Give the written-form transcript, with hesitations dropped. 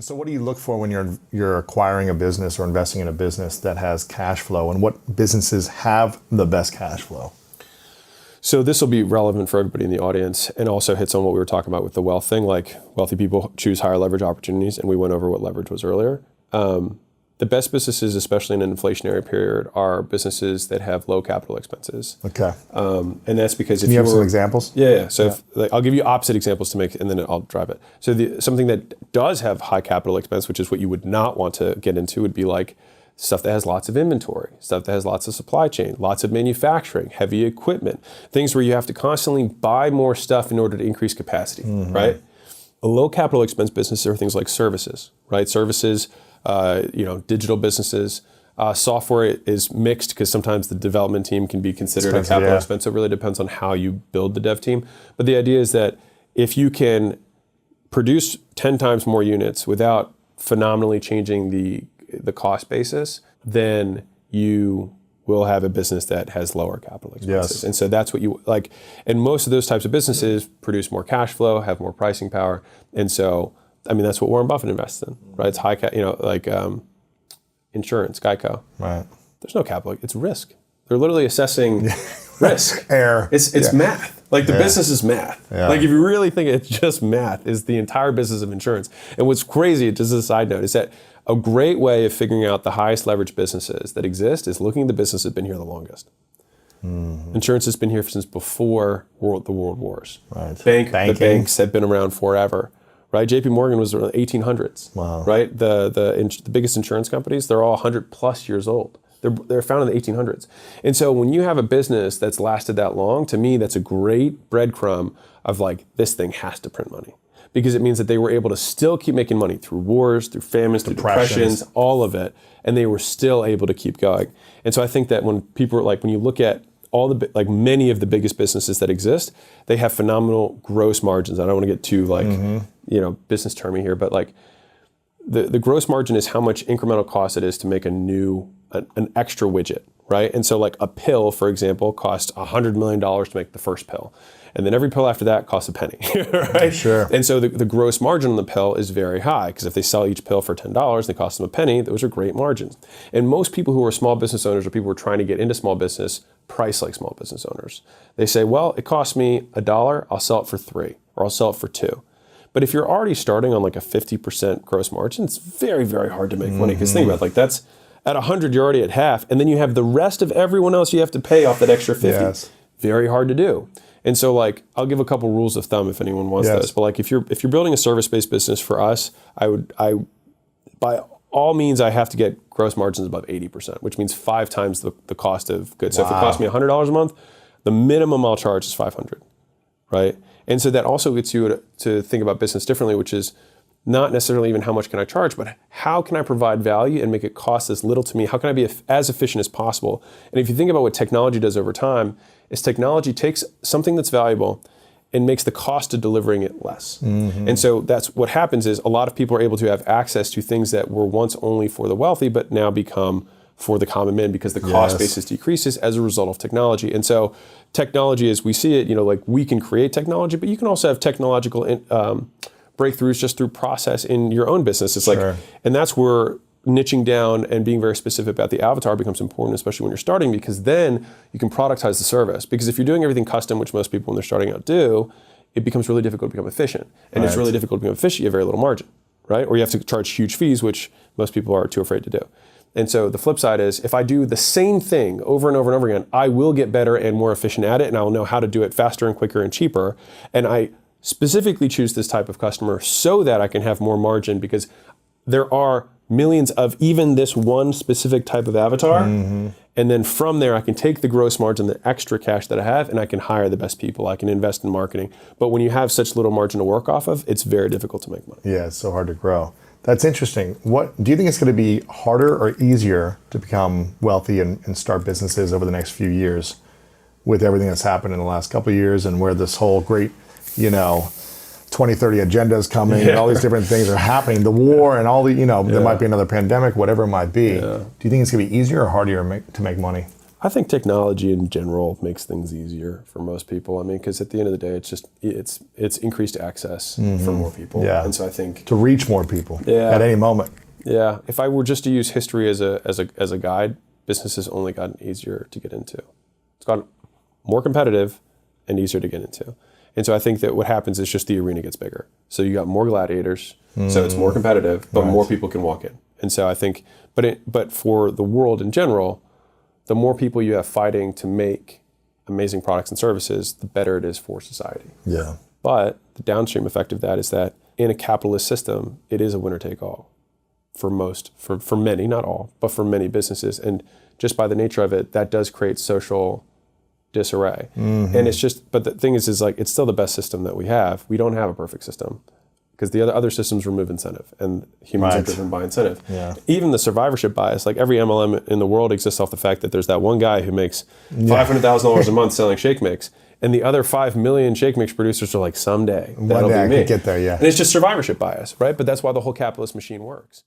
So what do you look for when you're acquiring a business or investing in a business that has cash flow, and what businesses have the best cash flow? So this will be relevant for everybody in the audience, and also hits on what we were talking about with the wealth thing. Like, wealthy people choose higher leverage opportunities, and we went over what leverage was earlier. The best businesses, especially in an inflationary period, are businesses that have low capital expenses. Okay. And that's because Can you have some examples? Yeah. So I'll give you opposite examples to make, and then I'll drive it. So something that does have high capital expense, which is what you would not want to get into, would be like stuff that has lots of inventory, stuff that has lots of supply chain, lots of manufacturing, heavy equipment, things where you have to constantly buy more stuff in order to increase capacity, right? A low capital expense business are things like services, right? Services, digital businesses. Software is mixed because sometimes the development team can be considered a capital expense. So it really depends on how you build the dev team. But the idea is that if you can produce 10 times more units without phenomenally changing the cost basis, then you will have a business that has lower capital expenses. Yes. And so that's what you like. And most of those types of businesses produce more cash flow, have more pricing power. And so, I mean, that's what Warren Buffett invests in, right? It's high, insurance, Geico. Right. There's no capital, it's risk. They're literally assessing risk. Air. It's math. Like the business is math. Yeah. Like if you really think it's just math, is the entire business of insurance. And what's crazy, just as a side note, is that a great way of figuring out the highest leverage businesses that exist is looking at the business that's been here the longest. Insurance has been here since before the world wars. Right. The banks have been around forever. Right, JP Morgan was around the 1800s. Wow. Right, the biggest insurance companies, they're all 100 plus years old. They're founded in the 1800s. And so when you have a business that's lasted that long, to me, that's a great breadcrumb of like, this thing has to print money. Because it means that they were able to still keep making money through wars, through famines, through depressions, all of it. And they were still able to keep going. And so I think that when people are like, when you look at all the, like many of the biggest businesses that exist, they have phenomenal gross margins. I don't want to get too like, business termy here, but like the gross margin is how much incremental cost it is to make an extra widget, right? And so like a pill, for example, costs $100 million to make the first pill. And then every pill after that costs a penny, right? Sure. And so the gross margin on the pill is very high, because if they sell each pill for $10, they cost them a penny, those are great margins. And most people who are small business owners or people who are trying to get into small business price like small business owners. They say, well, it costs me $1, I'll sell it for $3, or I'll sell it for $2. But if you're already starting on like a 50% gross margin, it's very, very hard to make money. Because think about it, like that's at 100, you're already at half. And then you have the rest of everyone else you have to pay off that extra 50. Yes. Very hard to do. And so like, I'll give a couple rules of thumb if anyone wants those. But like if you're building a service-based business for us, by all means, I have to get gross margins above 80%, which means 5 times the cost of goods. So if it costs me $100 a month, the minimum I'll charge is $500, right? And so that also gets you to think about business differently, which is not necessarily even how much can I charge, but how can I provide value and make it cost as little to me? How can I be as efficient as possible? And if you think about what technology does over time, is technology takes something that's valuable and makes the cost of delivering it less. And so that's what happens is a lot of people are able to have access to things that were once only for the wealthy, but now become for the common man because the cost basis decreases as a result of technology. And so technology, as we see it, like we can create technology, but you can also have technological breakthroughs just through process in your own business. It's like, and that's where niching down and being very specific about the avatar becomes important, especially when you're starting, because then you can productize the service. Because if you're doing everything custom, which most people when they're starting out do, it becomes really difficult to become efficient. And it's really difficult to become efficient, you have very little margin, right? Or you have to charge huge fees, which most people are too afraid to do. And so the flip side is, if I do the same thing over and over and over again, I will get better and more efficient at it, and I will know how to do it faster and quicker and cheaper. And I specifically choose this type of customer so that I can have more margin, because there are millions of even this one specific type of avatar. And then from there, I can take the gross margin, the extra cash that I have, and I can hire the best people. I can invest in marketing. But when you have such little margin to work off of, it's very difficult to make money. Yeah, it's so hard to grow. That's interesting. What do you think it's going to be harder or easier to become wealthy and start businesses over the next few years with everything that's happened in the last couple of years, and where this whole great, 2030 agenda is coming and all these different things are happening, the war and all the, there might be another pandemic, whatever it might be. Do you think it's going to be easier or harder to make money? I think technology in general makes things easier for most people. I mean, because at the end of the day, it's increased access for more people. Yeah. And so I think to reach more people Yeah. at any moment. Yeah. If I were just to use history as a guide, business has only gotten easier to get into. It's gotten more competitive and easier to get into. And so I think that what happens is just the arena gets bigger. So you got more gladiators, so it's more competitive, but more people can walk in. And so I think, but for the world in general, the more people you have fighting to make amazing products and services, the better it is for society. Yeah. But the downstream effect of that is that in a capitalist system, it is a winner take all for many, not all, but for many businesses. And just by the nature of it, that does create social disarray. And it's just, but the thing is like, it's still the best system that we have. We don't have a perfect system because the other systems remove incentive and humans are driven by incentive. Yeah. Even the survivorship bias, like every MLM in the world exists off the fact that there's that one guy who makes $500,000 a month selling shake mix. And the other 5 million shake mix producers are like, someday that'll One day be I me. could get there, yeah. And it's just survivorship bias, right? But that's why the whole capitalist machine works.